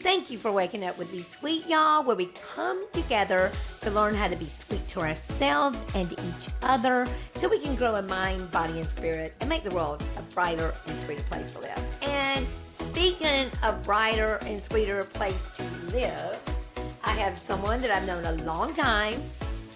Thank you for waking up with Be Sweet, y'all, where we come together to learn how to be sweet to ourselves and to each other so we can grow in mind, body, and spirit and make the world a brighter and sweeter place to live. And speaking of brighter and sweeter place to live, I have someone that I've known a long time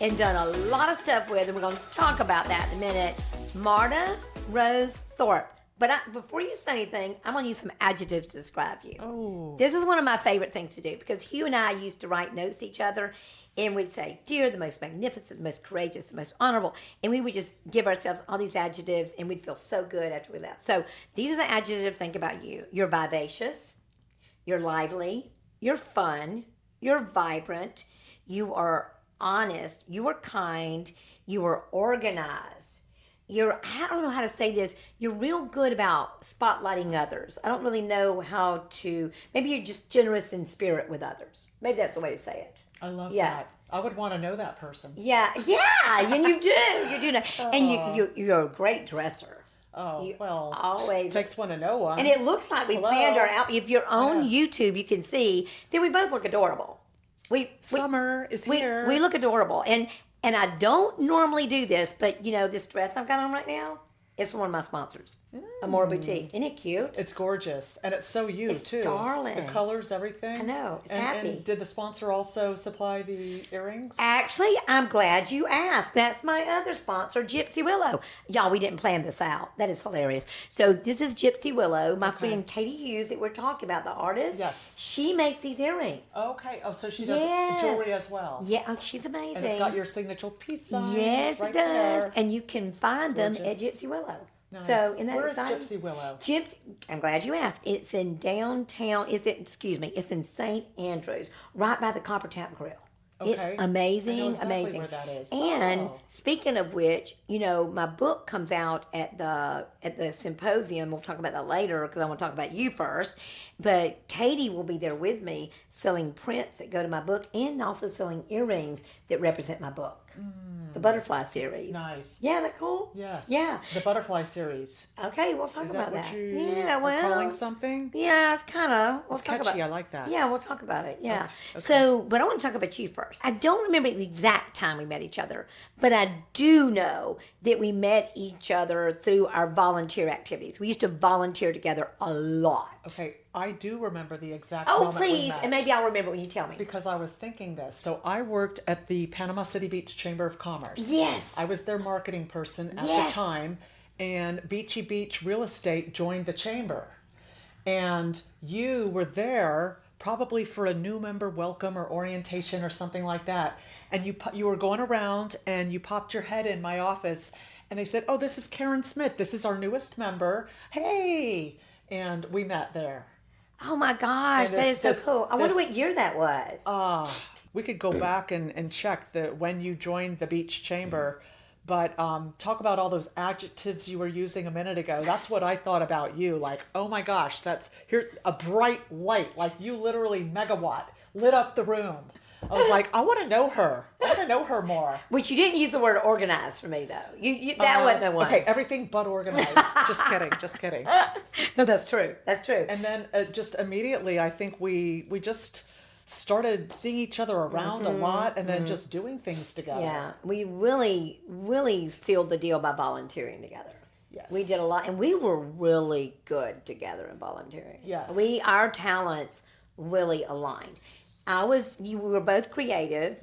and done a lot of stuff with, and we're going to talk about that in a minute. Marta Rose Thorpe. But before you say anything, I'm going to use some adjectives to describe you. Oh. This is one of my favorite things to do because Hugh and I used to write notes to each other, and we'd say, dear, the most magnificent, the most courageous, the most honorable. And we would just give ourselves all these adjectives, and we'd feel so good after we left. So these are the adjectives to think about you. You're vivacious. You're lively. You're fun. You're vibrant. You are honest. You are kind. You are organized. I don't know how to say this, you're real good about spotlighting others. I don't really know how to, maybe you're just generous in spirit with others. Maybe that's the way to say it. I love that. I would want to know that person. Yeah, and you do know. And you're a great dresser. Oh, well, always takes one to know one. And it looks like we planned our outfit. If you're on YouTube, you can see that we both look adorable. Summer is here. We look adorable. And I don't normally do this, but this dress I've got on right now is from one of my sponsors, Amore Boutique. Isn't it cute? It's gorgeous. And it's so you, too. Darling. The colors, everything. I know. It's happy. And did the sponsor also supply the earrings? Actually, I'm glad you asked. That's my other sponsor, Gypsy Willow. Y'all, we didn't plan this out. That is hilarious. So this is Gypsy Willow, my friend Katie Hughes that we're talking about, the artist. Yes. She makes these earrings. Okay. Oh, so she does jewelry as well. Yeah, she's amazing. And it's got your signature piece sign. Yes, right it does. there. And you can find them at Gypsy Willow. Nice. So, where is Gypsy Willow? I'm glad you asked. It's in downtown. It's in St. Andrews, right by the Copper Tap Grill. Okay. It's amazing, I know exactly amazing. where that is. And speaking of which, my book comes out at the symposium. We'll talk about that later because I want to talk about you first. But Katie will be there with me selling prints that go to my book and also selling earrings that represent my book. The Butterfly series. Nice. Yeah, isn't that cool? Yes. Yeah. The Butterfly series. Okay, we'll talk about that. Yeah, well, calling something? Yeah, it's kind of. It's catchy. I like that. Yeah, we'll talk about it. Yeah. Okay. So, but I want to talk about you first. I don't remember the exact time we met each other, but I do know that we met each other through our volunteer activities. We used to volunteer together a lot. Okay, I do remember the exact moment we please, met. and maybe I'll remember when you tell me. Because I was thinking this. So I worked at the Panama City Beach Chamber of Commerce. Yes. I was their marketing person at the time, and Beachy Beach Real Estate joined the chamber. And you were there probably for a new member welcome or orientation or something like that. And you were going around and you popped your head in my office and they said, "Oh, this is Karen Smith. This is our newest member. Hey." And we met there. Oh my gosh, that is so cool. I wonder what year that was. We could go back and check when you joined the Beach Chamber. But talk about all those adjectives you were using a minute ago. That's what I thought about you. Like, oh my gosh, here's a bright light. Like you literally megawatt lit up the room. I was like, I want to know her. I want to know her more. Which you didn't use the word organized for me, though. That wasn't the one. Okay, everything but organized. Just kidding. No, that's true. And then just immediately, I think we just started seeing each other around a lot and then just doing things together. Yeah, we really, really sealed the deal by volunteering together. Yes. We did a lot, and we were really good together in volunteering. Yes. Our talents really aligned. We were both creative.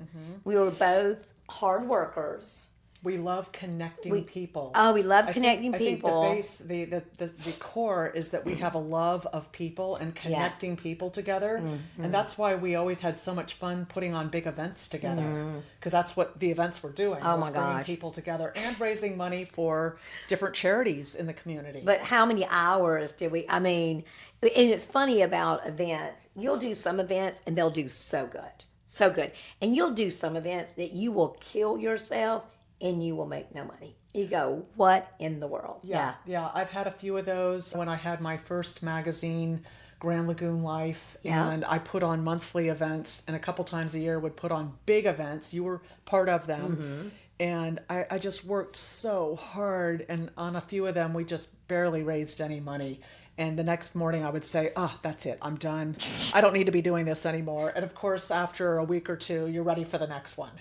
We were both hard workers. We love connecting people. Oh, we love connecting people. I think the core is that we have a love of people and connecting people together. And that's why we always had so much fun putting on big events together. Because that's what the events were doing. Oh my bringing gosh. people together and raising money for different charities in the community. But how many hours did we, and it's funny about events. You'll do some events and they'll do so good. So good. And you'll do some events that you will kill yourself and you will make no money. You go, what in the world? Yeah. I've had a few of those when I had my first magazine, Grand Lagoon Life, and I put on monthly events, and a couple times a year would put on big events. You were part of them. And I just worked so hard, and on a few of them we just barely raised any money. And the next morning I would say, oh, that's it. I'm done. I don't need to be doing this anymore. And of course, after a week or two, you're ready for the next one.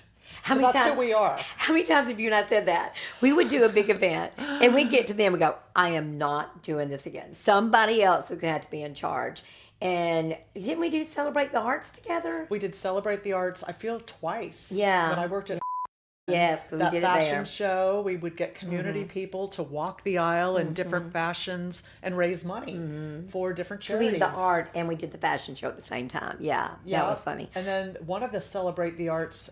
How many That's times, who we are. How many times have you and I said that? We would do a big event, and we get to them and go, I am not doing this again. Somebody else is going to have to be in charge. And didn't we do Celebrate the Arts together? We did Celebrate the Arts, I feel, twice. Yeah. When I worked at Yes, 'cause we that did it fashion there. show, we would get community people to walk the aisle in different fashions and raise money for different We charities. did the art and we did the fashion show at the same time. Yeah, that was funny. And then one of the Celebrate the Arts,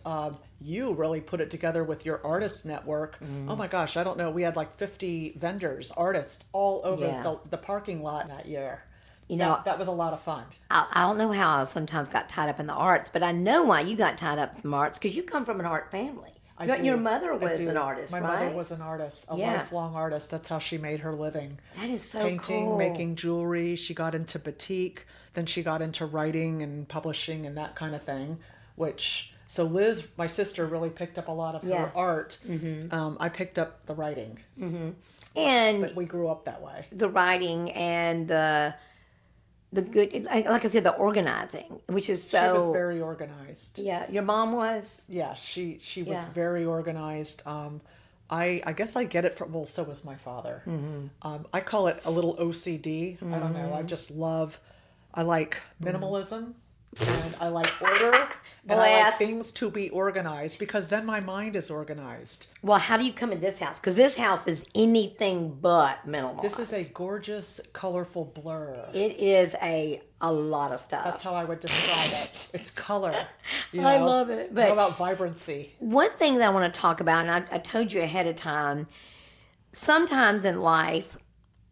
you really put it together with your artist network. Oh my gosh, I don't know. We had like 50 vendors, artists all over Yeah. the parking lot that year. You know, That was a lot of fun. I don't know how I sometimes got tied up in the arts, but I know why you got tied up in arts because you come from an art family. Your mother was an artist, My right? mother was an artist, a Yeah. lifelong artist. That's how she made her living. That is so Painting, cool. making jewelry. She got into batik. Then she got into writing and publishing and that kind of thing. So Liz, my sister, really picked up a lot of Yeah. her art. I picked up the writing. And But we grew up that way. the writing and the good, like I said, the organizing, which is so. She was very organized. Yeah, your mom was. Yeah, she was Yeah. very organized. I guess I get it from, well, so was my father. I call it a little OCD. I don't know. I like minimalism and I like order and I like Bless. things to be organized because then my mind is organized. Well, how do you come in this house? Because this house is anything but minimal. This is a gorgeous, colorful blur. It is a lot of stuff. That's how I would describe it. It's color. You I know? love it. How But about vibrancy? one thing that I want to talk about, and I told you ahead of time, sometimes in life,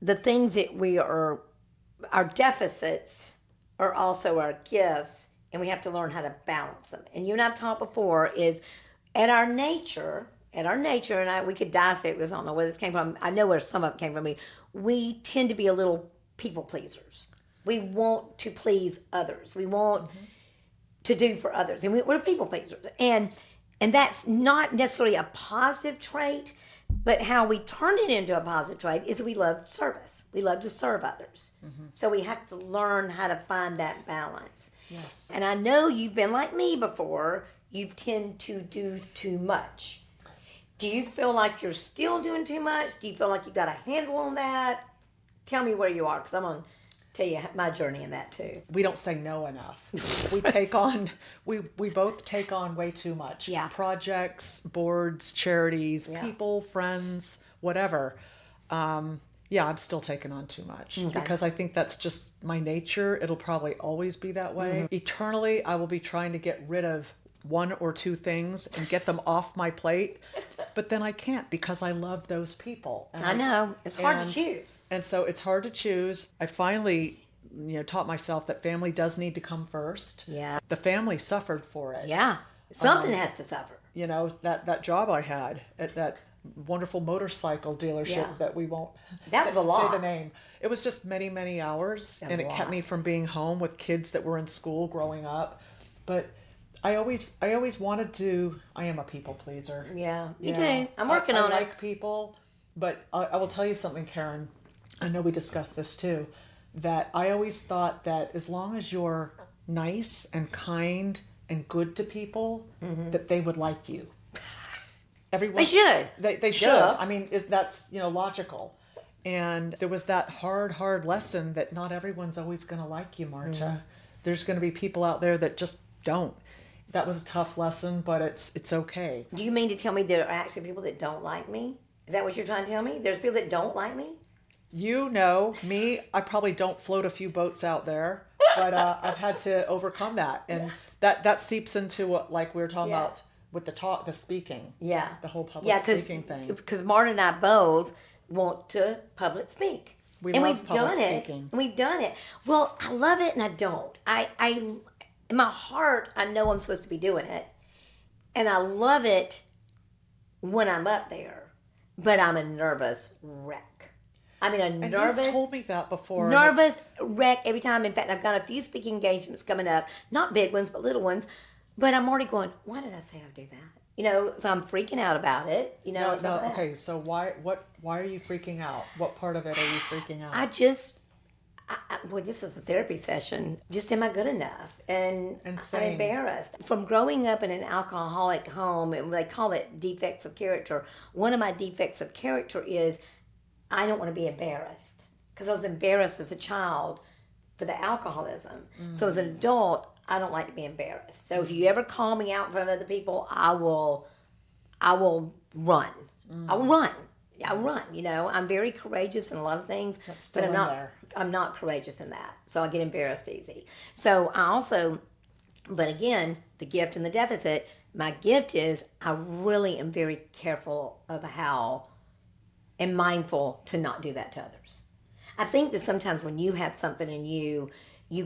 the things that our deficits are also our gifts, and we have to learn how to balance them. And you and I've talked before is at our nature, and we could dissect this. I don't know where this came from. I know where some of it came from me. We tend to be a little people pleasers. We want to please others. We want to do for others, and we're people pleasers. And that's not necessarily a positive trait, but how we turn it into a positive trait is we love service. We love to serve others. So we have to learn how to find that balance. Yes. And I know you've been like me before. You tend to do too much. Do you feel like you're still doing too much? Do you feel like you got a handle on that? Tell me where you are, because I'm going to tell you my journey in that too. We don't say no enough. We both take on way too much. Yeah. Projects, boards, charities, Yeah. people, friends, whatever. I'm still taking on too much because I think that's just my nature. It'll probably always be that way. Eternally, I will be trying to get rid of one or two things and get them off my plate, but then I can't because I love those people. And I know. It's hard to choose. And so it's hard to choose. I finally, taught myself that family does need to come first. Yeah. The family suffered for it. Yeah. Something has to suffer. That job I had at that wonderful motorcycle dealership Yeah. that we won't That was a lot. say the name. It was just many, many hours, That was and a it kept lot. me from being home with kids that were in school growing up. But I always wanted to. I am a people pleaser. Yeah. Me Yeah. too. I'm working I on like it. people, but I will tell you something, Karen. I know we discussed this too. That I always thought that as long as you're nice and kind and good to people, that they would like you. Everyone They should. They should. Duh. I mean, that's logical. And there was that hard lesson that not everyone's always going to like you, Marta. There's going to be people out there that just don't. That was a tough lesson, but it's okay. Do you mean to tell me there are actually people that don't like me? Is that what you're trying to tell me? There's people that don't like me? You know me, I probably don't float a few boats out there, but I've had to overcome that. And that seeps into what, like we were talking Yeah. about with the speaking. Yeah. The whole public speaking thing. Because Marta and I both want to public speak. We and love we've public done speaking. it. We've done it. Well, I love it and I don't. I in my heart, I know I'm supposed to be doing it. And I love it when I'm up there. But I'm a nervous wreck. I mean, And you've told me that before. and nervous wreck every time. In fact, I've got a few speaking engagements coming up. Not big ones, but little ones. But I'm already going, why did I say I'd do that? So I'm freaking out about it. No, stuff like that. okay. So why are you freaking out? What part of it are you freaking out? I just Well, this is a therapy session. Just am I good enough? And I'm sane. embarrassed. From growing up in an alcoholic home, and they call it defects of character. One of my defects of character is I don't want to be embarrassed because I was embarrassed as a child for the alcoholism. So as an adult, I don't like to be embarrassed. So if you ever call me out in front of other people, I will run. I will run. I run. I'm very courageous in a lot of things, still but in there. I'm not courageous in that. So I get embarrassed easy. So I also, but again, the gift and the deficit. My gift is I really am very careful of how and mindful to not do that to others. I think that sometimes when you have something in you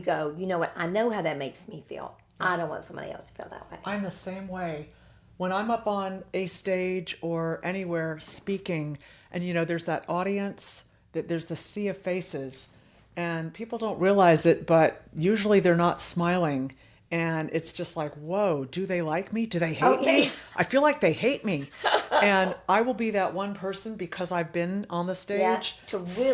go, you know what? I know how that makes me feel. I don't want somebody else to feel that way. I'm the same way. When I'm up on a stage or anywhere speaking, and there's that audience, that there's the sea of faces, and people don't realize it, but usually they're not smiling. And it's just like, whoa, do they like me? Do they hate me? I feel like they hate me. And I will be that one person because I've been on the stage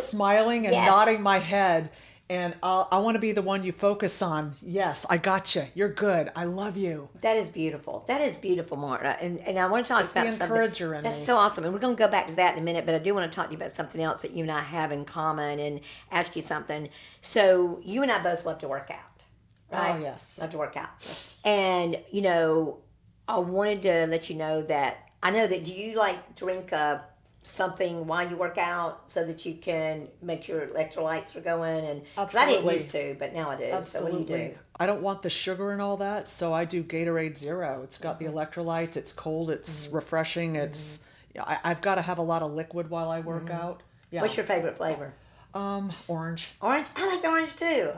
smiling and nodding my head. And I want to be the one you focus on. Yes, I got you. You're good. I love you. That is beautiful. That is beautiful, Marta. And I want to talk about the something. Encourager in That's me. so awesome. And we're going to go back to that in a minute, but I do want to talk to you about something else that you and I have in common and ask you something. So you and I both love to work out, right? Oh, yes. Love to work out. Yes. And, I wanted to let you know that, I know that, do you drink something while you work out so that you can make sure electrolytes are going? And 'cause I didn't used to, but now I do. Absolutely. So what do you do? I don't want the sugar and all that, so I do Gatorade Zero. It's got the electrolytes. It's cold. It's refreshing. It's I've got to have a lot of liquid while I work out. Yeah. What's your favorite flavor? Orange. Orange? I like the orange too.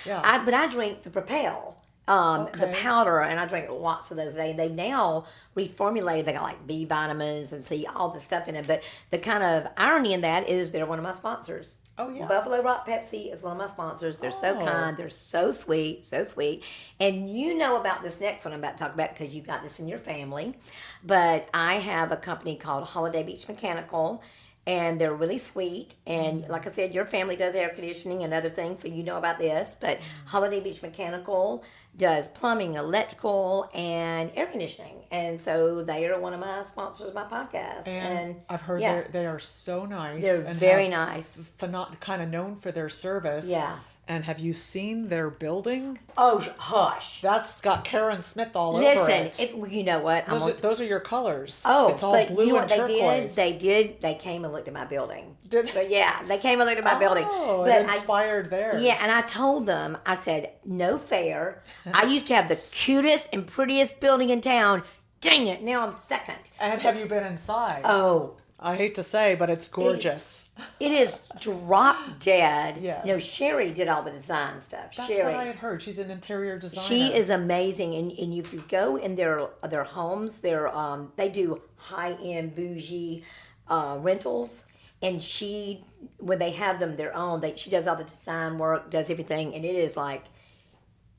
Yeah. But I drink the Propel, the powder, and I drink lots of those. They now reformulated. They got B vitamins and C, all the stuff in it. But the kind of irony in that is they're one of my sponsors. Oh, yeah. Buffalo Rock Pepsi is one of my sponsors. They're so kind. They're so sweet, so sweet. And you know about this next one I'm about to talk about because you've got this in your family. But I have a company called Holiday Beach Mechanical, and they're really sweet. And like I said, your family does air conditioning and other things, so you know about this. But Holiday Beach Mechanical does plumbing, electrical, and air conditioning. And so they are one of my sponsors of my podcast. And I've heard they are so nice. They're very nice. Kind of known for their service. Yeah. And have you seen their building? Oh, hush. That's got Karen Smith all over it. Listen, you know what? Those are your colors. Oh, it's all but blue you know and what turquoise. they did? They came and looked at my building. But yeah, they came and looked at my building. Oh, but it inspired theirs. Yeah, and I told them, I said, no fair. I used to have the cutest and prettiest building in town. Dang it, now I'm second. And have you been inside? Oh. I hate to say, but it's gorgeous. It is drop dead. Yes. No, Sherry did all the design stuff. That's Sherry. what I had heard. She's an interior designer. She is amazing, and if you go in their homes, they do high end bougie rentals, and when they have them their own, she does all the design work, does everything, and it is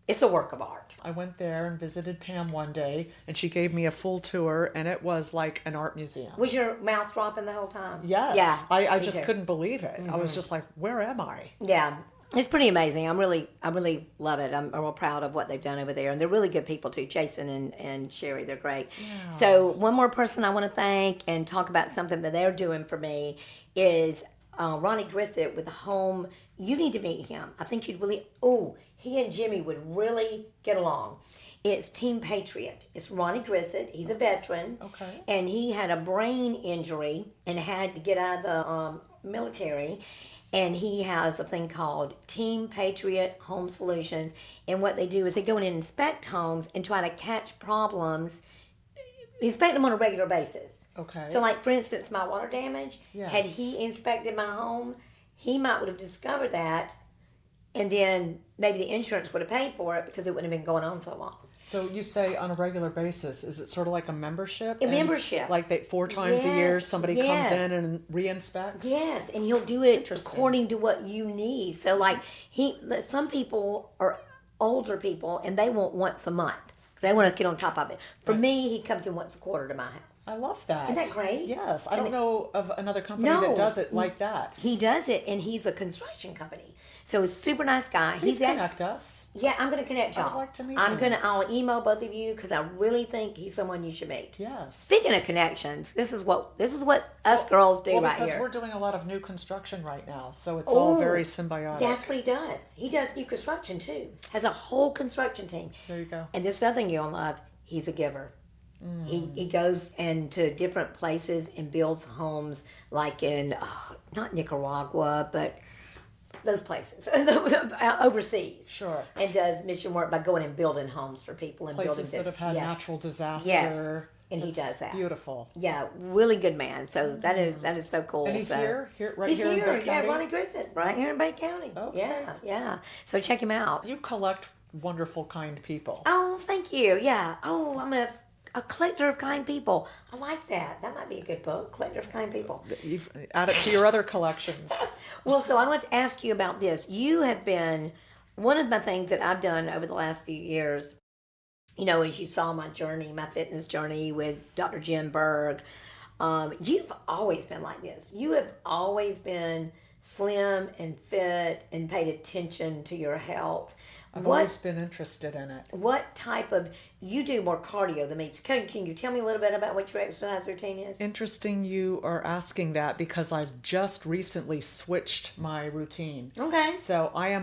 it's a work of art. I went there and visited Pam one day, and she gave me a full tour, and it was like an art museum. Was your mouth dropping the whole time? Yes. Yeah. I just couldn't believe it. I was just like, where am I? Yeah. It's pretty amazing. I really love it. I'm real proud of what they've done over there. And they're really good people too. Jason and Sherry, they're great. Yeah. So one more person I want to thank and talk about something that they're doing for me is Ronnie Grissett with the home. You need to meet him. I think you'd really, he and Jimmy would really get along. It's Team Patriot. It's Ronnie Grissett. He's a veteran. Okay. And he had a brain injury and had to get out of the military. And he has a thing called Team Patriot Home Solutions. And what they do is they go in and inspect homes and try to catch problems, inspect them on a regular basis. Okay. So like, for instance, my water damage, Yes. had he inspected my home, he would have discovered that, and then maybe the insurance would have paid for it because it wouldn't have been going on so long. So you say on a regular basis, is it sort of like a membership? Membership. Like 4 times a year, somebody Yes. comes in and re-inspects? Yes, and he'll do it according to what you need. So like some people are older people and they want once a month. They want to get on top of it. For me, he comes in once a quarter to my house. I love that. Isn't that great? Yes. I don't know of another company that does it like that. He does it, and he's a construction company. So he's a super nice guy. Please connect us. Yeah, I'm going to connect y'all. I'd like to meet him. I'll email both of you because I really think he's someone you should meet. Yes. Speaking of connections, this is what us girls do right here. Because we're doing a lot of new construction right now, so it's all very symbiotic. That's what he does. He does new construction too. Has a whole construction team. There you go. And there's nothing you'll love. He's a giver. He goes into different places and builds homes, like in not Nicaragua, but those places overseas. Sure. And does mission work by going and building homes for people and Places building that have had natural disaster. Yes. And he does that. Beautiful. Yeah, really good man. So that is so cool. And he's here in Bay County? Yeah, Ronnie Grissett, right here in Bay County. Okay. Yeah. So check him out. You collect wonderful, kind people. Oh, thank you. Yeah. Oh, I'm a collector of kind people. I like that. That might be a good book, Collector of Kind People. You've add it to your other collections. Well, so I want to ask you about this. You have been, one of my things that I've done over the last few years, as you saw my journey, my fitness journey with Dr. Jim Berg, you've always been like this. You have always been slim and fit and paid attention to your health. I've always been interested in it. What type of, you do more cardio than me. Can you tell me a little bit about what your exercise routine is? Interesting you are asking that because I've just recently switched my routine. Okay. So I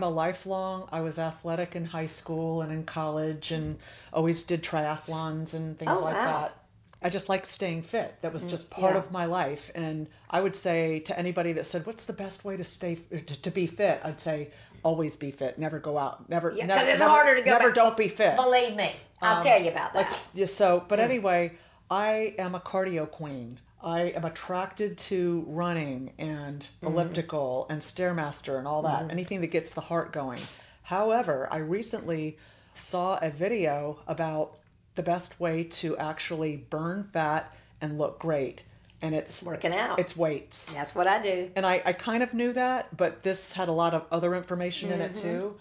was athletic in high school and in college and always did triathlons and things like that. I just like staying fit. That was just part of my life. And I would say to anybody that said, what's the best way to be fit? I'd say, always be fit. Never go out. Never. Because it's harder to go Never back. don't be fit. Believe me. I'll tell you about that. But anyway, I am a cardio queen. I am attracted to running and elliptical and Stairmaster and all that. Anything that gets the heart going. However, I recently saw a video about the best way to actually burn fat and look great. And it's working out. It's weights. That's what I do. And I kind of knew that, but this had a lot of other information in it too.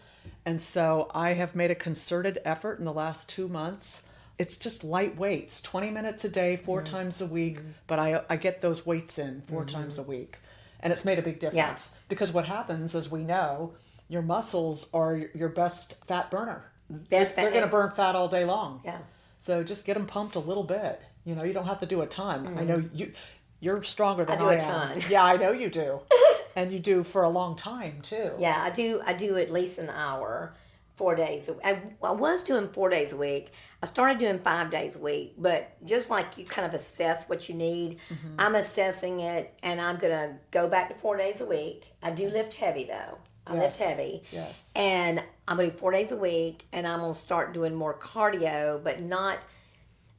And so I have made a concerted effort in the last 2 months. It's just light weights, 20 minutes a day, 4 times a week. But I get those weights in 4 times a week. And it's made a big difference. Because what happens, as we know, your muscles are your best fat burner. They're going to burn fat all day long. Yeah. So just get them pumped a little bit. You don't have to do a ton. I know you're stronger than I am. I do a ton. Yeah, I know you do. And you do for a long time too. Yeah, I do at least an hour, 4 days. I was doing 4 days a week. I started doing 5 days a week, but just like you kind of assess what you need, I'm assessing it, and I'm going to go back to 4 days a week. I do lift heavy though. I lift heavy. Yes. And I'm going to do 4 days a week, and I'm going to start doing more cardio, but not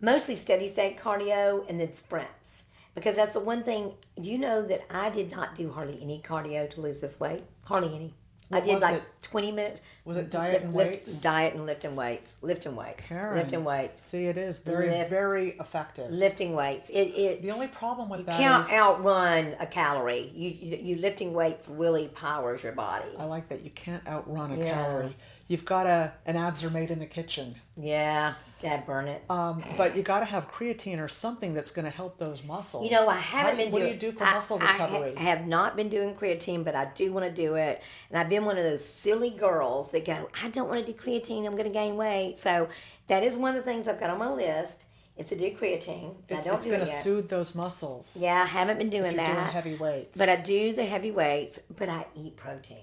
mostly steady state cardio and then sprints. Because that's the one thing, do you know that I did not do hardly any cardio to lose this weight? Hardly any. I did like 20 minutes. Was it diet and weights? Diet and lifting weights. Lifting weights. Karen. Lifting weights. See, it is very effective. Lifting weights. The only problem with that is... You can't outrun a calorie. You lifting weights really powers your body. I like that. You can't outrun a calorie. You've got an abs are made in the kitchen. Yeah, Dad burn it. But you got to have creatine or something that's going to help those muscles. I haven't been doing. What do you do for muscle recovery? I have not been doing creatine, but I do want to do it. And I've been one of those silly girls that go, I don't want to do creatine. I'm going to gain weight. So that is one of the things I've got on my list. It's to do creatine. It's going to soothe those muscles. Yeah, I haven't been doing that. Doing heavy weights. But I do the heavy weights. But I eat protein.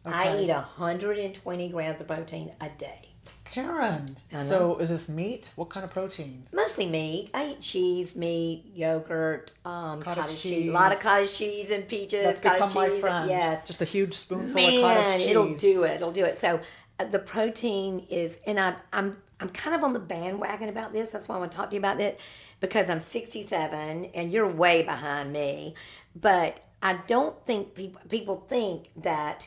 Okay. I eat 120 grams of protein a day. Karen. So is this meat? What kind of protein? Mostly meat. I eat cheese, meat, yogurt, cottage cheese. A lot of cottage cheese and peaches. That's become cheese. My friend. Yes. Just a huge spoonful of cottage cheese. It'll do it. It'll do it. So the protein is, and I'm kind of on the bandwagon about this. That's why I want to talk to you about it, because I'm 67 and you're way behind me. But I don't think people think that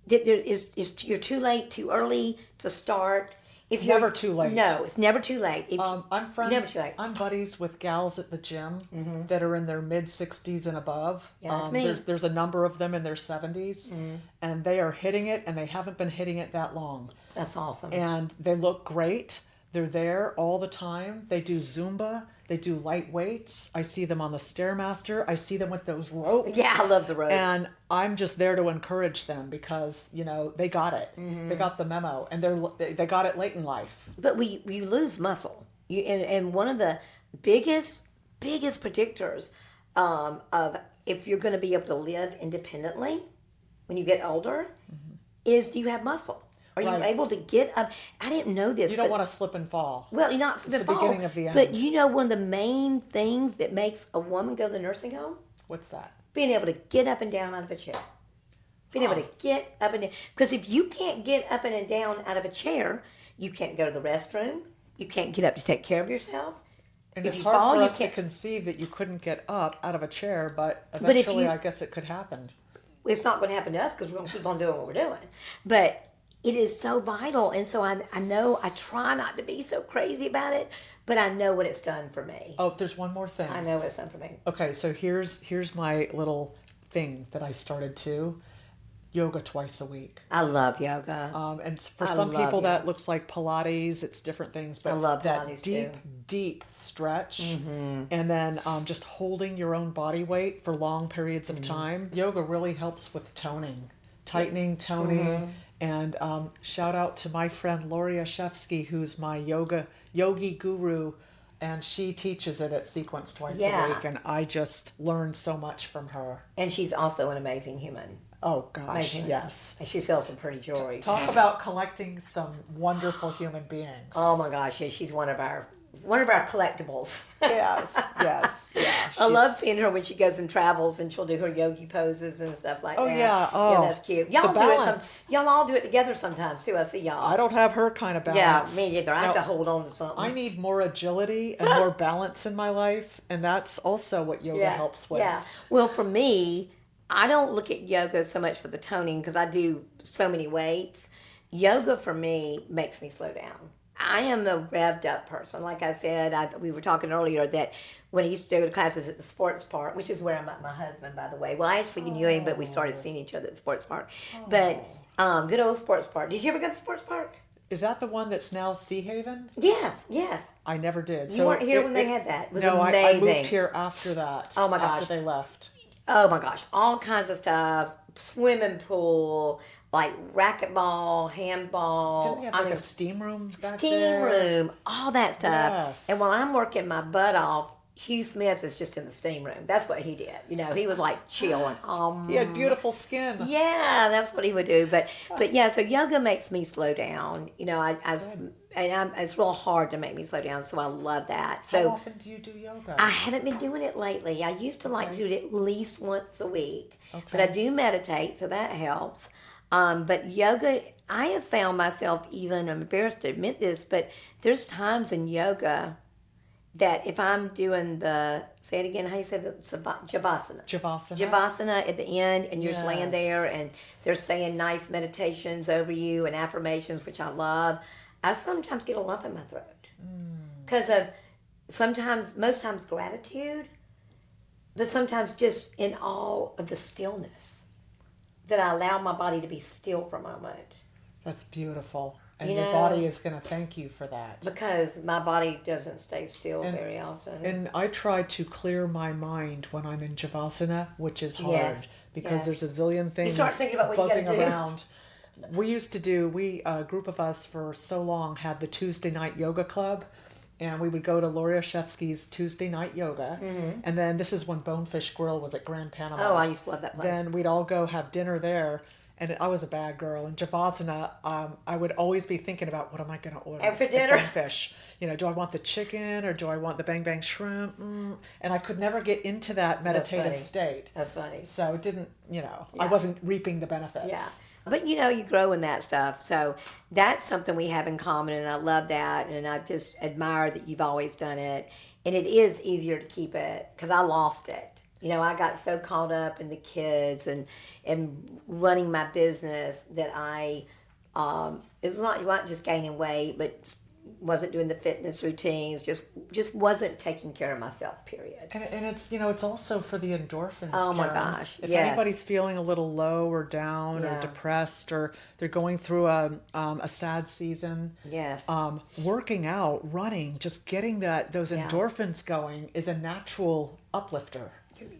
you're too late, too early to start. It's never too late. No, it's never too late. I'm friends. Never too late. I'm buddies with gals at the gym that are in their mid 60s and above. Yeah, that's me. There's a number of them in their 70s, and they are hitting it, and they haven't been hitting it that long. That's awesome. And they look great. They're there all the time. They do Zumba. They do light weights. I see them on the Stairmaster. I see them with those ropes. Yeah, I love the ropes. And I'm just there to encourage them because, they got it. They got the memo, and they got it late in life. But we lose muscle. And one of the biggest predictors of if you're going to be able to live independently when you get older is do you have muscle? Are you able to get up? I didn't know this. You don't want to slip and fall. Well, you're not It's the beginning of the end. But one of the main things that makes a woman go to the nursing home? What's that? Being able to get up and down out of a chair. Being able to get up and down. Because if you can't get up and down out of a chair, you can't go to the restroom. You can't get up to take care of yourself. And if it's you hard fall, for you us to can't. conceive that you couldn't get up out of a chair, but eventually I guess it could happen. It's not going to happen to us because we're going to keep on doing what we're doing. But it is so vital. And so I know I try not to be so crazy about it, but I know what it's done for me. Oh, there's one more thing. I know what it's done for me. Okay, so here's my little thing that I started too. Yoga twice a week. I love yoga. And for some people that looks like Pilates. It's different things, but I love that Pilates deep, too. deep stretch, and then just holding your own body weight for long periods of time. Yoga really helps with toning, tightening, toning. And shout out to my friend Loria Shefsky, who's my yogi guru, and she teaches it at Sequence twice a week, and I just learned so much from her. And she's also an amazing human. Oh gosh, Amazing. Yes. And she sells some pretty jewelry. Talk about collecting some wonderful human beings. Oh my gosh, yeah, she's one of our collectibles. Yes, yeah. I love seeing her when she goes and travels, and she'll do her yogi poses and stuff like that. Yeah, that's cute. Y'all do it. Y'all all do it together sometimes too. I see y'all. I don't have her kind of balance. Yeah, me either. I have to hold on to something. I need more agility and more balance in my life, and that's also what yoga helps with. Yeah. Well, for me, I don't look at yoga so much for the toning because I do so many weights. Yoga for me makes me slow down. I am a revved up person. Like I said, we were talking earlier that when I used to go to classes at the sports park, which is where I met my husband, by the way. Well, I actually knew him, but we started seeing each other at the sports park. But good old sports park. Did you ever go to the sports park? Is that the one that's now Sea Haven? Yes. I never did. You weren't here when they had that. It was amazing. I moved here after that. Oh my gosh. After they left. Oh my gosh. All kinds of stuff. Swimming pool, like racquetball, handball. Didn't they have a steam room back steam there? room, all that stuff. Yes. And while I'm working my butt off, Hugh Smith is just in the steam room. That's what he did. He was like chilling. He had beautiful skin. Yeah, that's what he would do. But yeah, so yoga makes me slow down. It's real hard to make me slow down, so I love that. So how often do you do yoga? I haven't been doing it lately. I used to like to do it at least once a week. But I do meditate, so that helps. But yoga, I have found myself I'm embarrassed to admit this, but there's times in yoga that if I'm doing say it again, how you say the Javasana. Javasana at the end, and you're just laying there, and they're saying nice meditations over you and affirmations, which I love. I sometimes get a lump in my throat because of most times gratitude, but sometimes just in awe of the stillness that I allow my body to be still for a moment. That's beautiful. And your body is going to thank you for that. Because my body doesn't stay still very often. And I try to clear my mind when I'm in Javasana, which is hard because there's a zillion things you start thinking about what buzzing you gotta around. A group of us for so long had the Tuesday night yoga club, and we would go to Loria Shefsky's Tuesday night yoga. And then this is when Bonefish Grill was at Grand Panama. Oh, I used to love that place. Then we'd all go have dinner there. And I was a bad girl. In Javasana, I would always be thinking about what am I going to order for dinner? Fish. Do I want the chicken or do I want the bang bang shrimp? And I could never get into that meditative state. That's funny. So it didn't, I wasn't reaping the benefits. Yeah. But you grow in that stuff. So that's something we have in common, and I love that. And I just admire that you've always done it. And it is easier to keep it because I lost it. I got so caught up in the kids and running my business that I It was not, you weren't just gaining weight, but wasn't doing the fitness routines, just wasn't taking care of myself, period. And it's, it's also for the endorphins. Oh my Karen. gosh, If yes. anybody's feeling a little low or down or depressed, or they're going through a sad season, Yes. working out, running, just getting those endorphins going is a natural uplifter.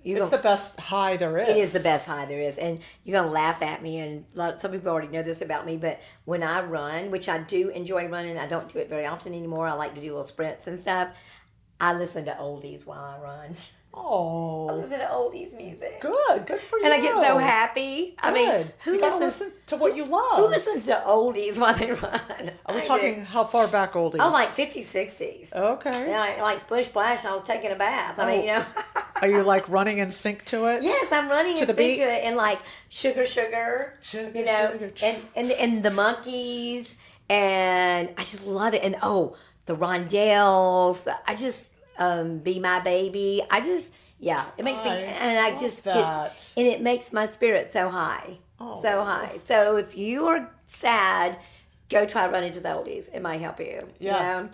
It's the best high there is. It is the best high there is. And you're going to laugh at me, and some people already know this about me, but when I run, which I do enjoy running, I don't do it very often anymore. I like to do little sprints and stuff. I listen to oldies while I run. Oh. I listen to oldies music. Good for you. And I get so happy. Good. I mean, you gotta listen to what you love. Who listens to oldies while they run? Are we talking how far back oldies? Oh, like 50s, 60s. Okay. Yeah, like Splish Splash, I was taking a bath. I mean, Are you like running in sync to it? Yes, I'm running to in the sync beat? to it, and like Sugar, Sugar. and the monkeys, and I just love it. And the rondelles, I just Be My Baby. It makes me, and I just that. And it makes my spirit so high, so high. So if you are sad, go try running to the oldies. It might help you. Yeah.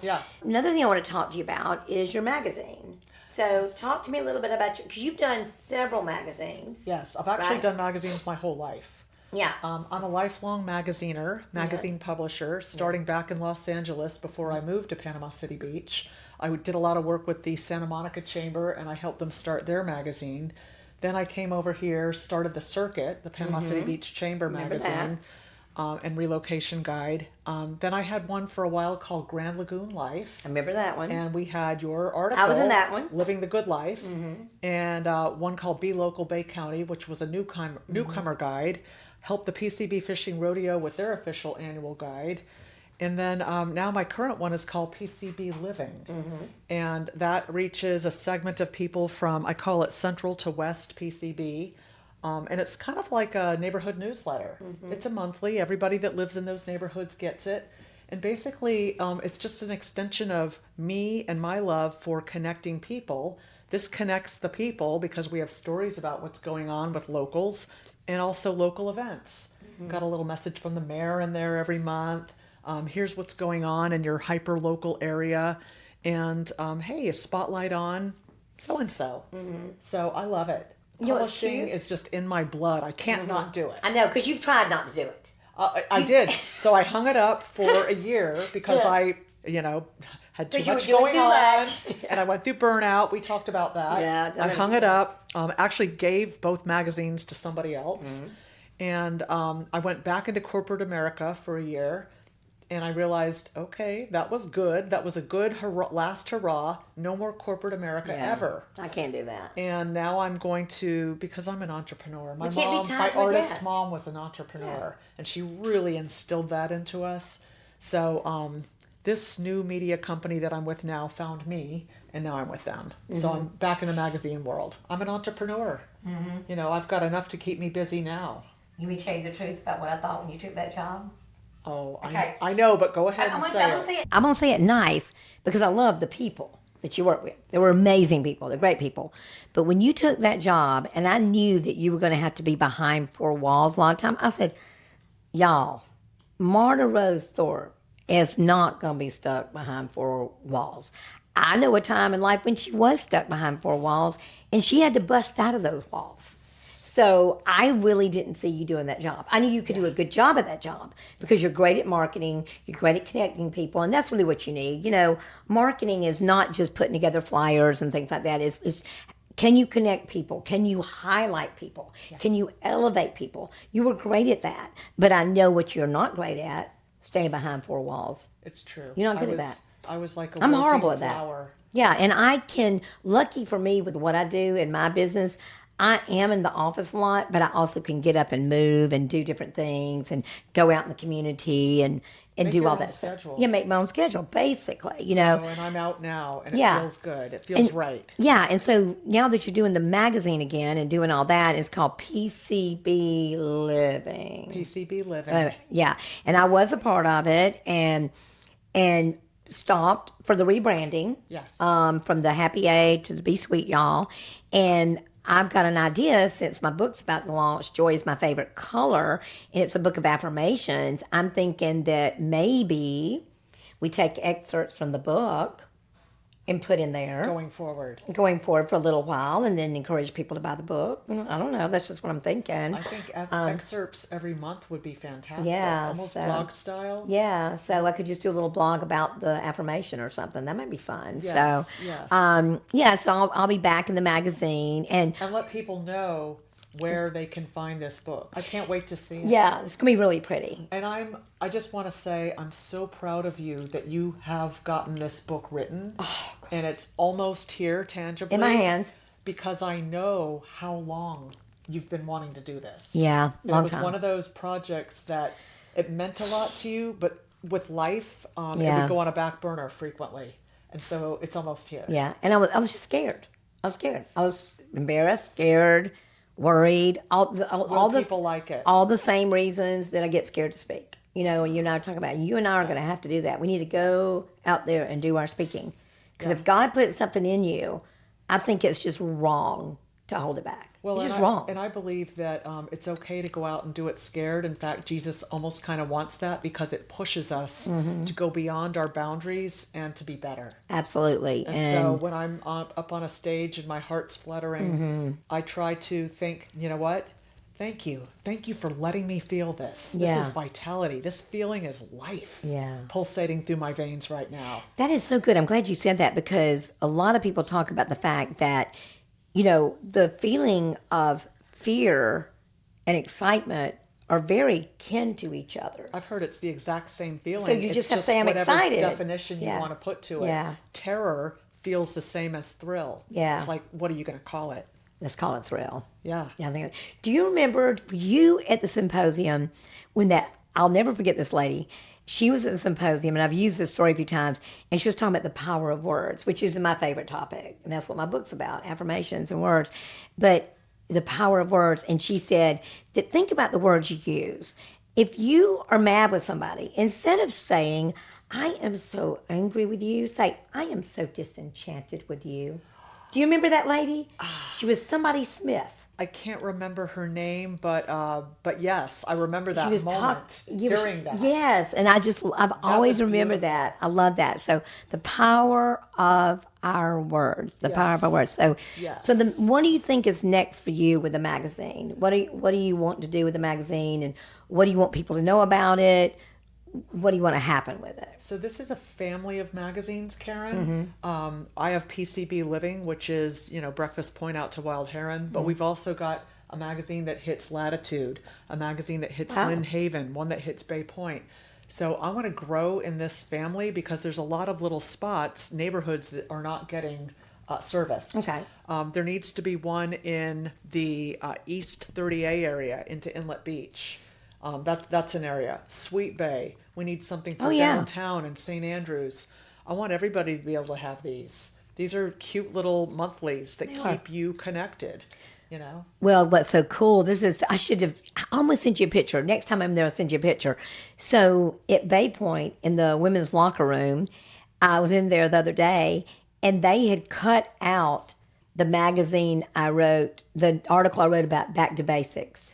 Another thing I want to talk to you about is your magazine. So talk to me a little bit about because you've done several magazines. Yes, I've actually done magazines my whole life. Yeah. I'm a lifelong magazine publisher, starting back in Los Angeles before I moved to Panama City Beach. I did a lot of work with the Santa Monica Chamber, and I helped them start their magazine. Then I came over here, started the Circuit, the Panama City Beach Chamber magazine, and Relocation Guide. Then I had one for a while called Grand Lagoon Life. I remember that one. And we had your article. I was in that one. Living the Good Life. And one called Be Local Bay County, which was a newcomer guide. Helped the PCB Fishing Rodeo with their official annual guide. And then now my current one is called PCB Living. And that reaches a segment of people from, I call it Central to West PCB. And it's kind of like a neighborhood newsletter. It's a monthly. Everybody that lives in those neighborhoods gets it. And basically, it's just an extension of me and my love for connecting people. This connects the people because we have stories about what's going on with locals and also local events. Got a little message from the mayor in there every month. Here's what's going on in your hyper-local area. And, hey, a spotlight on so-and-so. So I love it. Publishing is just in my blood. I can't not do it. I know, because you've tried not to do it. I did. So I hung it up for a year because I, had too much going on. And I went through burnout. We talked about that. Yeah. I hung it up. Actually gave both magazines to somebody else. And I went back into corporate America for a year. And I realized, okay, that was good. That was a good last hurrah. No more corporate America ever. I can't do that. And now I'm going to, because I'm an entrepreneur. My artist mom was an entrepreneur, and she really instilled that into us. So this new media company that I'm with now found me, and now I'm with them. So I'm back in the magazine world. I'm an entrepreneur. I've got enough to keep me busy now. You may tell you the truth about what I thought when you took that job? Oh, okay. I know, but go ahead and say it. I'm going to say it nice because I love the people that you work with. They were amazing people. They're great people. But when you took that job and I knew that you were going to have to be behind four walls a lot of time, I said, y'all, Marta Rose Thorpe is not going to be stuck behind four walls. I know a time in life when she was stuck behind four walls and she had to bust out of those walls. So I really didn't see you doing that job. I knew you could do a good job at that job because you're great at marketing, you're great at connecting people, and that's really what you need. Marketing is not just putting together flyers and things like that. It's can you connect people? Can you highlight people? Yeah. Can you elevate people? You were great at that. But I know what you're not great at, staying behind four walls. It's true. You're not good at that. I was like a I'm horrible at flower. that. Yeah, and lucky for me with what I do in my business, I am in the office a lot, but I also can get up and move and do different things and go out in the community and do all that stuff. Yeah, make my own schedule, basically, And I'm out now, and it feels good. It feels right. Yeah, and so now that you're doing the magazine again and doing all that, it's called PCB Living. PCB Living. Yeah, and I was a part of it and stopped for the rebranding. Yes. From the Happy A to the Be Sweet Y'all, and I've got an idea since my book's about to launch. Joy is my favorite color, and it's a book of affirmations. I'm thinking that maybe we take excerpts from the book and put in there going forward for a little while, and then encourage people to buy the book. I don't know. That's just what I'm thinking. I think excerpts every month would be fantastic. Yeah, almost blog style. Yeah, so I could just do a little blog about the affirmation or something. That might be fun. Yes, so, yes. So I'll be back in the magazine and let people know where they can find this book. I can't wait to see it. Yeah, it's gonna be really pretty. And I just want to say I'm so proud of you that you have gotten this book written, and it's almost here tangibly In my hands. because I know how long you've been wanting to do this. Yeah, and long it was time. one of those projects that it meant a lot to you, but with life, it Yeah. would go on a back burner frequently, and so it's almost here. Yeah, and I was just scared. I was scared. I was embarrassed, scared, worried. All the people like it? All the same reasons that I get scared to speak. You know, you and I are talking about. You and I are going to have to do that. We need to go out there and do our speaking. Because if God put something in you, I think it's just wrong to hold it back. Well, it's just wrong. And I believe that it's okay to go out and do it scared. In fact, Jesus almost kind of wants that because it pushes us to go beyond our boundaries and to be better. Absolutely. And so when I'm up on a stage and my heart's fluttering, I try to think, you know what? Thank you. Thank you for letting me feel this. This is vitality. This feeling is life pulsating through my veins right now. That is so good. I'm glad you said that because a lot of people talk about the fact that, you know, the feeling of fear and excitement are very kin to each other. I've heard it's the exact same feeling. So you just have to say, I'm excited. Definition you want to put to it. Yeah. Terror feels the same as thrill. Yeah. It's like, what are you going to call it? Let's call it thrill. Yeah. I think. Do you remember you at the symposium when I'll never forget this lady. She was at the symposium, and I've used this story a few times, and she was talking about the power of words, which is my favorite topic, and that's what my book's about, affirmations and words. But the power of words, and she said that think about the words you use. If you are mad with somebody, instead of saying, I am so angry with you, say, I am so disenchanted with you. Do you remember that lady? She was somebody Smith. I can't remember her name, but yes, I remember that moment. Hearing that. Yes, and I've always remembered that. I love that. So the power of our words, power of our words. So, what do you think is next for you with the magazine? What do you want to do with the magazine, and what do you want people to know about it? What do you want to happen with it? So this is a family of magazines, Karen. I have PCB Living, which is, Breakfast Point out to Wild Heron, but we've also got a magazine that hits Latitude, a magazine that hits Lynn Haven, one that hits Bay Point. So I want to grow in this family because there's a lot of little spots, neighborhoods that are not getting serviced. Okay. There needs to be one in the East 30A area into Inlet Beach. That's an area. Sweet Bay. We need something for downtown and St. Andrews. I want everybody to be able to have these. These are cute little monthlies that keep you connected, Well, what's so cool, I almost sent you a picture. Next time I'm there, I'll send you a picture. So at Bay Point, in the women's locker room, I was in there the other day, and they had cut out the magazine I wrote, the article I wrote about Back to Basics.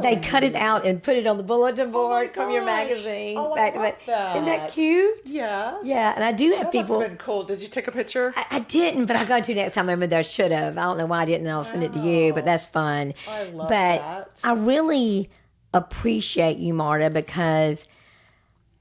They cut it out and put it on the bulletin board from your magazine. Oh, I love that. Isn't that cute? Yes. Yeah, and I do have That people. must have been cool. Did you take a picture? I didn't, but I'm going to next time. I remember I should have. I don't know why I didn't. I'll send it to you, but that's fun. I love but that. I really appreciate you, Marta, because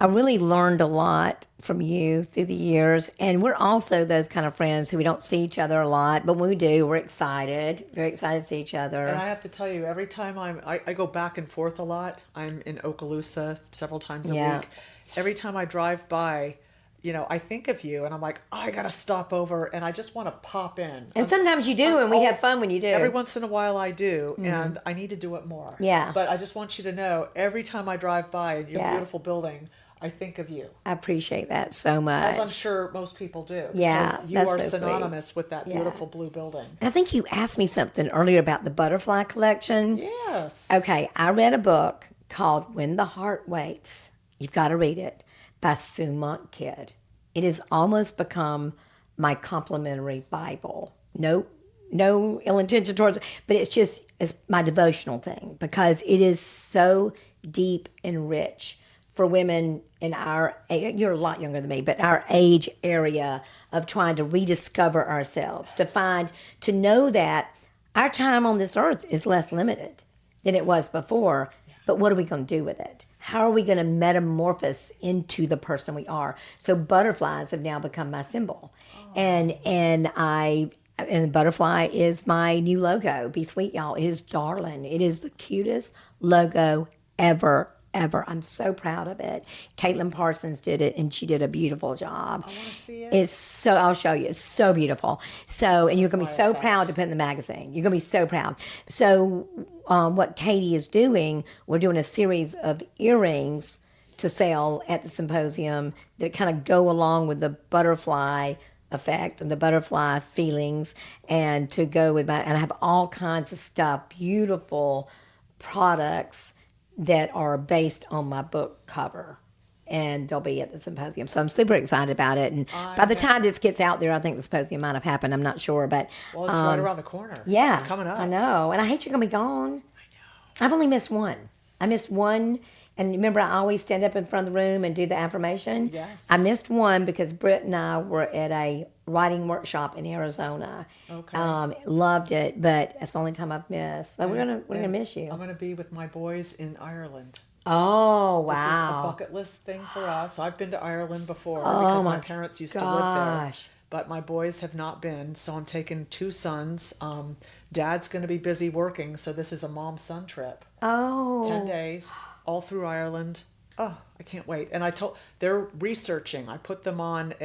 I really learned a lot from you through the years. And we're also those kind of friends who we don't see each other a lot, but when we do, we're excited. Very excited to see each other. And I have to tell you, every time I go back and forth a lot. I'm in Okaloosa several times a week. Every time I drive by, I think of you and I'm like, I got to stop over and I just want to pop in. And sometimes you do, and we have fun when you do. Every once in a while I do, and I need to do it more. Yeah. But I just want you to know, every time I drive by your beautiful building, I think of you. I appreciate that so much. As I'm sure most people do. Yeah, because you are so synonymous sweet. with that beautiful blue building. And I think you asked me something earlier about the butterfly collection. Yes. Okay, I read a book called When the Heart Waits. You've got to read it, by Sue Monk Kidd. It has almost become my complimentary Bible. No no ill intention towards it, but it's my devotional thing because it is so deep and rich for women in our you're a lot younger than me, but our age area of trying to rediscover ourselves, to know that our time on this earth is less limited than it was before. But what are we going to do with it? How are we going to metamorphose into the person we are? So butterflies have now become my symbol, and the butterfly is my new logo. Be sweet, y'all. It is darling. It is the cutest logo ever. I'm so proud of it. Caitlin Parsons did it, and she did a beautiful job. I want to see it. I'll show you. It's so beautiful. So, and you're going to be so proud to put it in the magazine. You're going to be so proud. So, what Katie is doing, we're doing a series of earrings to sell at the symposium that kind of go along with the butterfly effect and the butterfly feelings, and to go with and I have all kinds of stuff, beautiful products that are based on my book cover, and they'll be at the symposium. So I'm super excited about it. And by the time this gets out there, I think the symposium might have happened. I'm not sure, but it's right around the corner. Yeah, it's coming up. I know, and I hate you're gonna be gone. I know. I've only missed one. I missed one. And remember, I always stand up in front of the room and do the affirmation? Yes. I missed one because Britt and I were at a writing workshop in Arizona. Okay. Loved it, but that's the only time I've missed. So we're gonna miss you. I'm gonna be with my boys in Ireland. Oh, wow. This is a bucket list thing for us. I've been to Ireland before because my parents used to live there. But my boys have not been, so I'm taking 2 sons. Dad's going to be busy working, so this is a mom-son trip. 10 days, all through Ireland. Oh, I can't wait. And they're researching. I put them on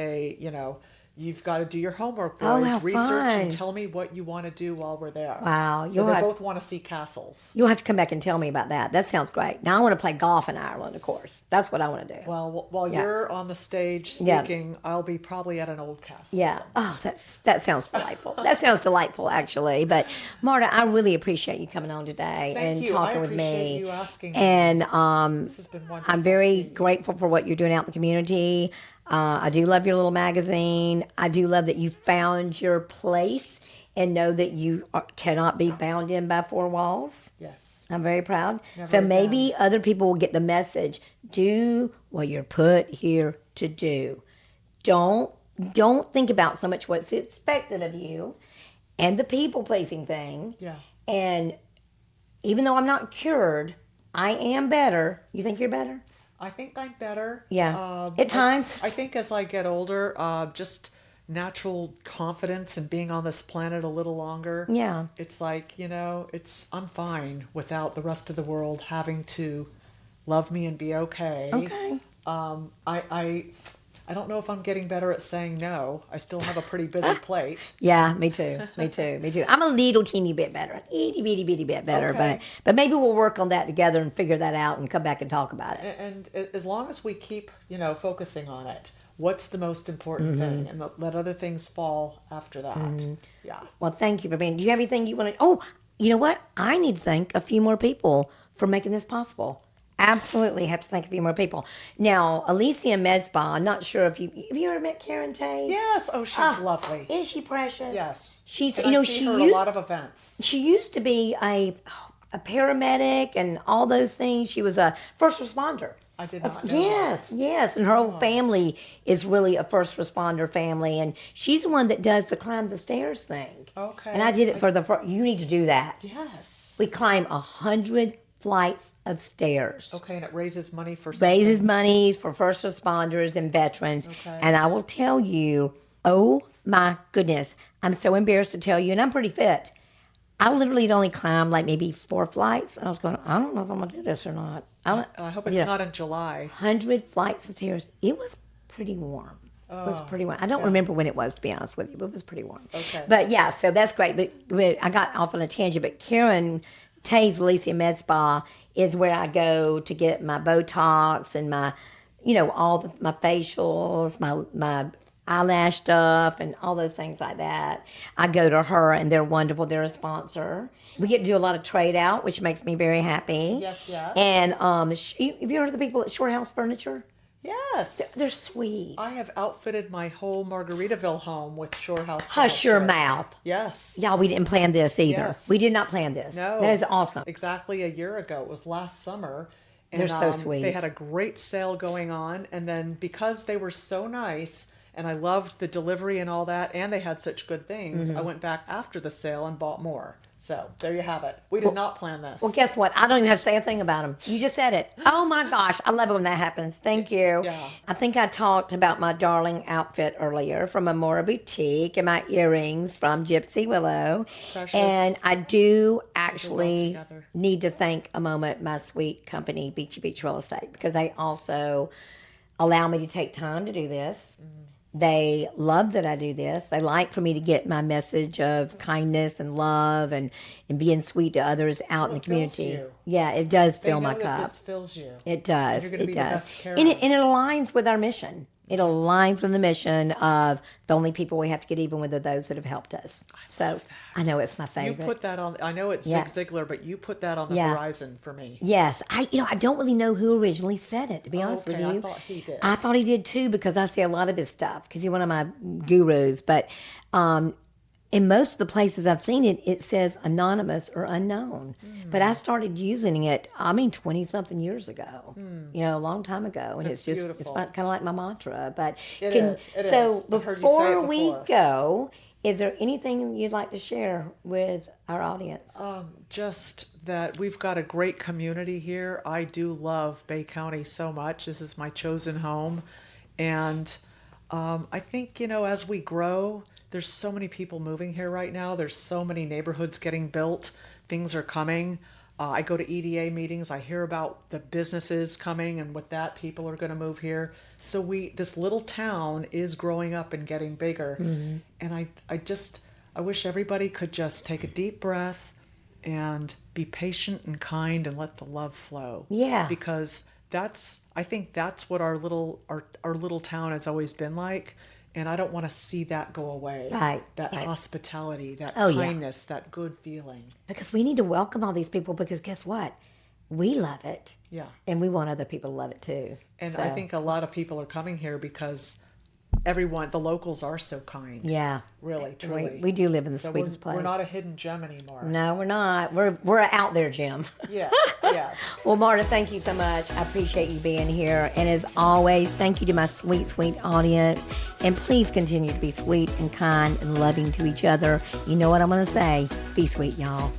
you've got to do your homework, boys. how Research fun. and tell me what you want to do while we're there. Wow. So they both want to see castles. You'll have to come back and tell me about that. That sounds great. Now I want to play golf in Ireland, of course. That's what I want to do. Well, while you're on the stage speaking, I'll be probably at an old castle. Yeah. Oh, that sounds delightful. That sounds delightful, actually. But Marta, I really appreciate you coming on today and talking with me. I appreciate you asking me. And this has been wonderful. I'm very grateful for what you're doing out in the community. I do love your little magazine. I do love that you found your place and know that you cannot be bound in by 4 walls. Yes. I'm very proud. So maybe other people will get the message. Do what you're put here to do. Don't think about so much what's expected of you and the people-pleasing thing. Yeah. And even though I'm not cured, I am better. You think you're better? I think I'm better. Yeah. At times. I think as I get older, just natural confidence and being on this planet a little longer. Yeah. It's like, I'm fine without the rest of the world having to love me and be okay. Okay. I don't know if I'm getting better at saying no. I still have a pretty busy plate. Yeah, me too. I'm a little teeny bit better, an itty bitty bit better, Okay. but maybe we'll work on that together and figure that out and come back and talk about it. And as long as we keep, focusing on it, what's the most important thing, and let other things fall after that. Yeah. Well, thank you for being. Do you have anything you want to? Oh, you know what? I need to thank a few more people for making this possible. Absolutely have to thank a few more people. Now, Alicia Mezba, I'm not sure if you ever met Karen Tays? Yes. Oh, she's lovely. Isn't she precious? Yes. She's and I see her at a lot of events. She used to be a paramedic and all those things. She was a first responder. I did not know that. Yes, and her whole family is really a first responder family, and she's the one that does the climb the stairs thing. Okay. And I did it for you need to do that. Yes. We climb 100 flights of stairs. Okay, and it raises money for something. Raises money for first responders and veterans. Okay. And I will tell you, oh my goodness, I'm so embarrassed to tell you, and I'm pretty fit. I literally had only climbed like maybe 4 flights. And I was going, I don't know if I'm going to do this or not. I hope it's not in July. 100 flights of stairs. It was pretty warm. It was pretty warm. I don't remember when it was, to be honest with you, but it was pretty warm. Okay. But yeah, so that's great. But I got off on a tangent. But Karen Tays, Alicia Med Spa is where I go to get my Botox and my, my facials, my eyelash stuff and all those things like that. I go to her and they're wonderful. They're a sponsor. We get to do a lot of trade out, which makes me very happy. Yes, yes. And have you heard of the people at Shore House Furniture? Yes. They're sweet. I have outfitted my whole Margaritaville home with shore house Hush your furniture. mouth. Yes. Y'all, we didn't plan this either. Yes. We did not plan this. No. That is awesome. Exactly a year ago. It was last summer. They're so sweet. They had a great sale going on. And then because they were so nice and I loved the delivery and all that, and they had such good things, I went back after the sale and bought more. So there you have it. We did not plan this. Well, guess what? I don't even have to say a thing about them. You just said it. Oh my gosh. I love it when that happens. Thank you. Yeah. I think I talked about my darling outfit earlier from Amora Boutique and my earrings from Gypsy Willow. Precious. And I do actually together. need to thank a moment my sweet company, Beachy Beach Real Estate, because they also allow me to take time to do this. They love that I do this. They like for me to get my message of kindness and love and being sweet to others out in the it fills community. you. Yeah, it does They fill know my that cup. this fills you. It does. You're gonna It be the does. best carer. And it aligns with our mission. It aligns with the mission of the only people we have to get even with are those that have helped us. So I know it's my You favorite. put that on. I know it's Yeah. Zig Ziglar, but you put that on the Yeah. horizon for me. Yes, I don't really know who originally said it, to be honest with Okay, you. I thought he did. I thought he did too because I see a lot of his stuff because he's one of my gurus. But in most of the places I've seen it, it says anonymous or unknown. But I started using it, 20-something years ago, a long time ago. And That's it's beautiful. kind of like my mantra. But It is. so I've heard you say before it we before. go, is there anything you'd like to share with our audience? Just that we've got a great community here. I do love Bay County so much. This is my chosen home. And I think, as we grow, there's so many people moving here right now. There's so many neighborhoods getting built. Things are coming. I go to EDA meetings. I hear about the businesses coming, and with that, people are going to move here. So this little town is growing up and getting bigger. And I wish everybody could just take a deep breath and be patient and kind and let the love flow. Yeah. Because I think that's what our little town has always been like. And I don't want to see that go away. Right, That right. hospitality, that Oh, yeah. kindness, that good feeling. Because we need to welcome all these people because guess what? We love it. Yeah. And we want other people to love it too. And So, I think a lot of people are coming here because the locals are so kind. yeah, Really, truly. we do live in the So sweetest place. we're not a hidden gem anymore. No, we're not. We're out there, Jim. Yes, yes. Well, Marta, thank you so much. I appreciate you being here. And as always, thank you to my sweet, sweet audience. And please continue to be sweet and kind and loving to each other. You know what I'm going to say? Be sweet, y'all.